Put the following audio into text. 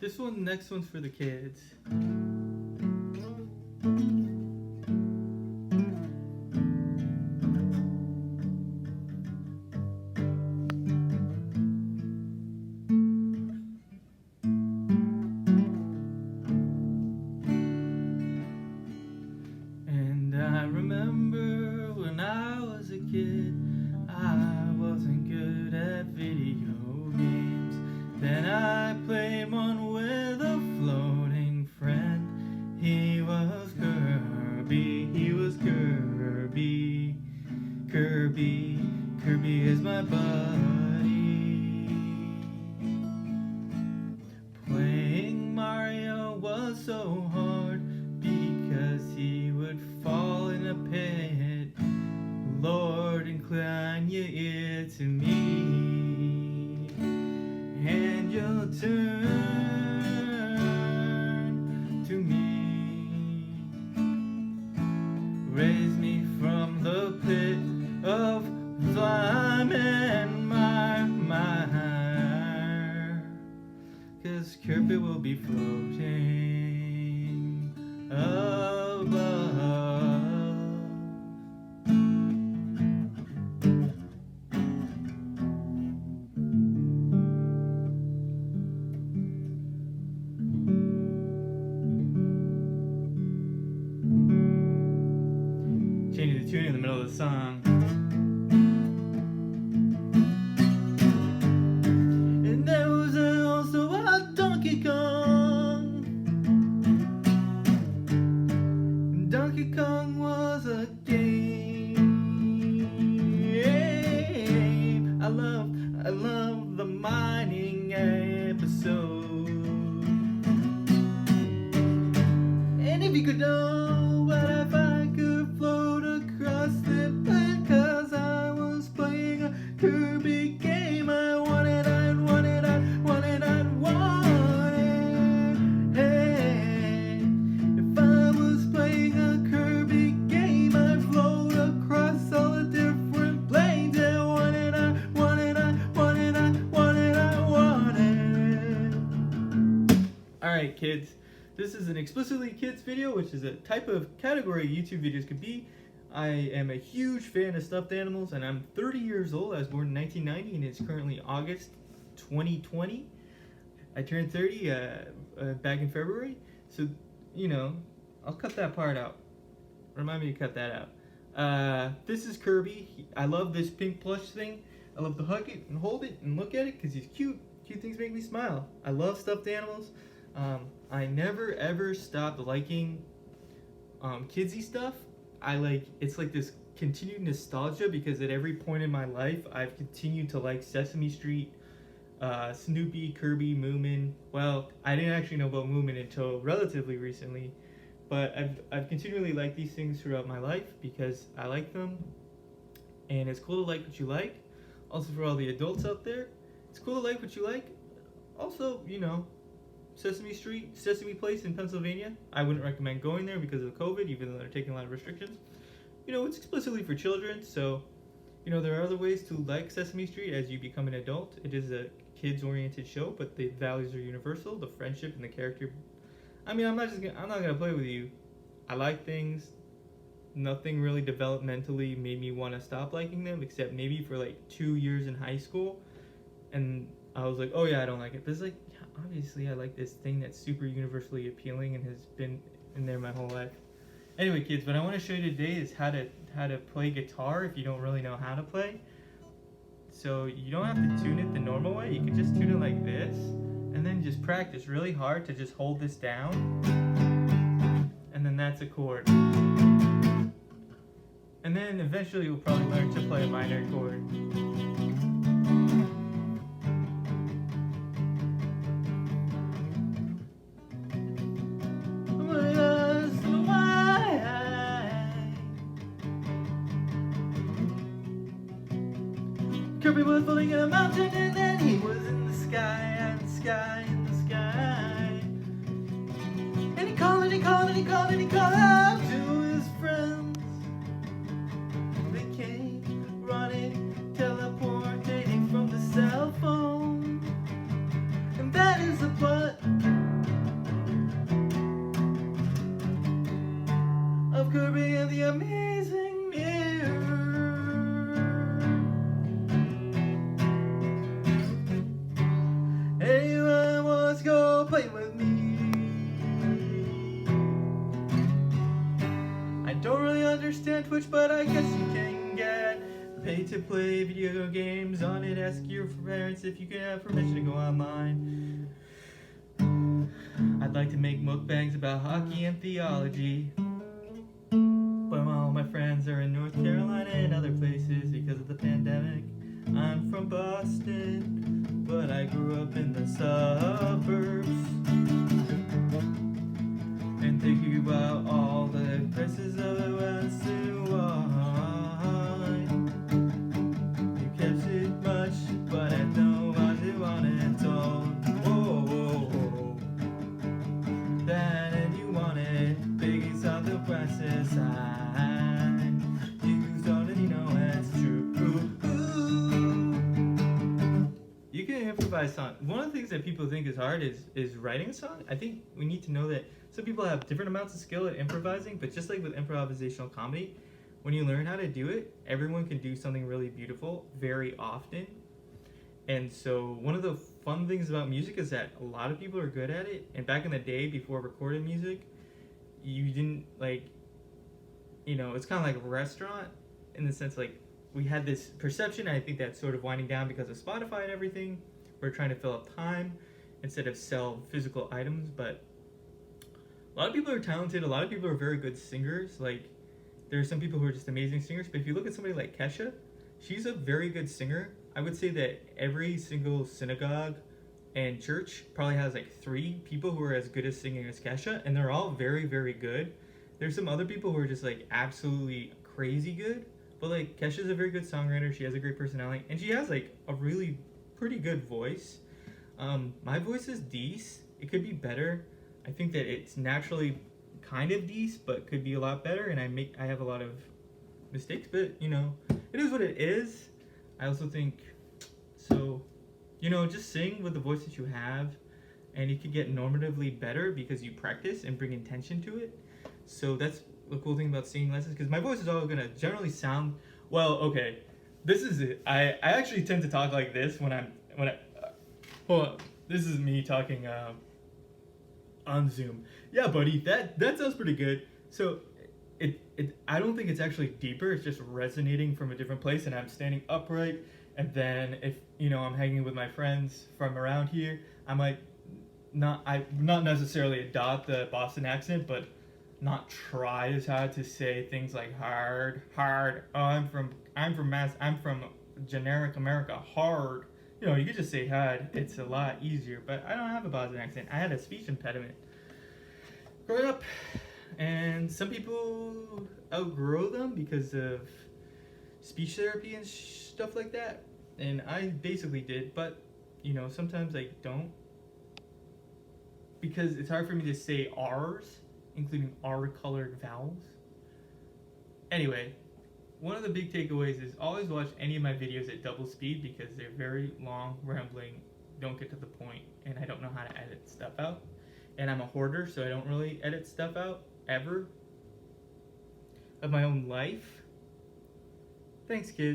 Next one's for the kids. And I remember when I was a kid, I wasn't good at video games. Then I played one with a floating friend. He was Kirby, Kirby is my buddy. Playing Mario was so hard because he would fall in a pit. Lord, incline your ear to me, and you'll turn to me. Raise me from the pit of slime and mire, 'cause Kirby will be floating above. Changing the tune in the middle of the song. And there was also a Donkey Kong. Donkey Kong was a game. I love the mining episode. And if you could know what if I could float across the planet, 'cause I was playing a Kirby game. I wanted. Hey, if I was playing a Kirby game, I'd float across all the different planes. And I wanted. Alright, kids. This is an explicitly kids video, which is a type of category YouTube videos could be. I am a huge fan of stuffed animals, and I'm 30 years old. I was born in 1990, and it's currently August 2020. I turned 30 back in February, so, you know, I'll cut that part out. Remind me to cut that out. This is Kirby. I love this pink plush thing. I love to hug it and hold it and look at it because he's cute. Cute things make me smile. I love stuffed animals. I never ever stopped liking kidsy stuff. It's like this continued nostalgia because at every point in my life I've continued to like Sesame Street, Snoopy, Kirby, Moomin. Well, I didn't actually know about Moomin until relatively recently, but I've continually liked these things throughout my life because I like them, and it's cool to like what you like. Also, for all the adults out there, it's cool to like what you like. Also, you know, Sesame Place in Pennsylvania. I wouldn't recommend going there because of COVID, even though they're taking a lot of restrictions. You know, it's explicitly for children, so, you know, there are other ways to like Sesame Street as you become an adult. It is a kids-oriented show, but the values are universal, the friendship and the character. I mean, I'm not gonna play with you. I like things. Nothing really developmentally made me want to stop liking them, except maybe for like 2 years in high school, and I was like, oh yeah, I don't like it. But it's like, yeah, obviously I like this thing that's super universally appealing and has been in there my whole life. Anyway, kids, what I want to show you today is how to play guitar if you don't really know how to play. So you don't have to tune it the normal way. You can just tune it like this, and then just practice really hard to just hold this down, and then that's a chord. And then eventually you'll probably learn to play a minor chord. Kirby was floating in a mountain, and then he was in the sky, in the sky. And he called out to his friends. They came running, teleporting from the cell phone. And that is the plot to play video games on it. Ask your parents if you can have permission to go online. I'd like to make mukbangs about hockey and theology, but all my friends are in North Carolina and other places because of the pandemic. I'm from Boston, but I grew up in the suburbs. And thinking about all the prices of the Western wine, you kept it much, but I know I didn't want it all. Whoa, whoa, whoa. That and you wanted biggies on the prices side. You already know it's true. You can improvise song. One of the things that people think is hard is writing a song. I think we need to know that some people have different amounts of skill at improvising, but just like with improvisational comedy, when you learn how to do it, everyone can do something really beautiful very often. And so one of the fun things about music is that a lot of people are good at it. And back in the day, before recorded music, you didn't it's kind of like a restaurant in the sense like we had this perception, and I think that's sort of winding down because of Spotify and everything. We're trying to fill up time instead of sell physical items, but a lot of people are talented. A lot of people are very good singers. Like, there are some people who are just amazing singers, but if you look at somebody like Kesha, she's a very good singer. I would say that every single synagogue and church probably has like 3 people who are as good as singing as Kesha, and they're all very, very good. There's some other people who are just like absolutely crazy good, but like Kesha's a very good songwriter. She has a great personality, and she has like a really pretty good voice. My voice is decent. It could be better. I think that it's naturally kind of decent, but could be a lot better, and I have a lot of mistakes, but it is what it is. I also think so, just sing with the voice that you have, and you could get normatively better because you practice and bring intention to it. So that's the cool thing about singing lessons, because my voice is always gonna generally sound well. Okay, this is it. I actually tend to talk like this when I hold on. This is me talking on Zoom. Yeah, buddy, that sounds pretty good. So I don't think it's actually deeper. It's just resonating from a different place, and I'm standing upright. And then if I'm hanging with my friends from around here, I might not necessarily adopt the Boston accent, but not try as hard to say things like hard. Oh, I'm from generic America, hard. You could just say hard. It's a lot easier, but I don't have a Boston accent. I had a speech impediment growing up, and some people outgrow them because of speech therapy and stuff like that, and I basically did, but sometimes I don't, because it's hard for me to say R's, including R-colored vowels. Anyway, one of the big takeaways is always watch any of my videos at double speed, because they're very long, rambling, don't get to the point, and I don't know how to edit stuff out. And I'm a hoarder, so I don't really edit stuff out, ever, of my own life. Thanks, kids.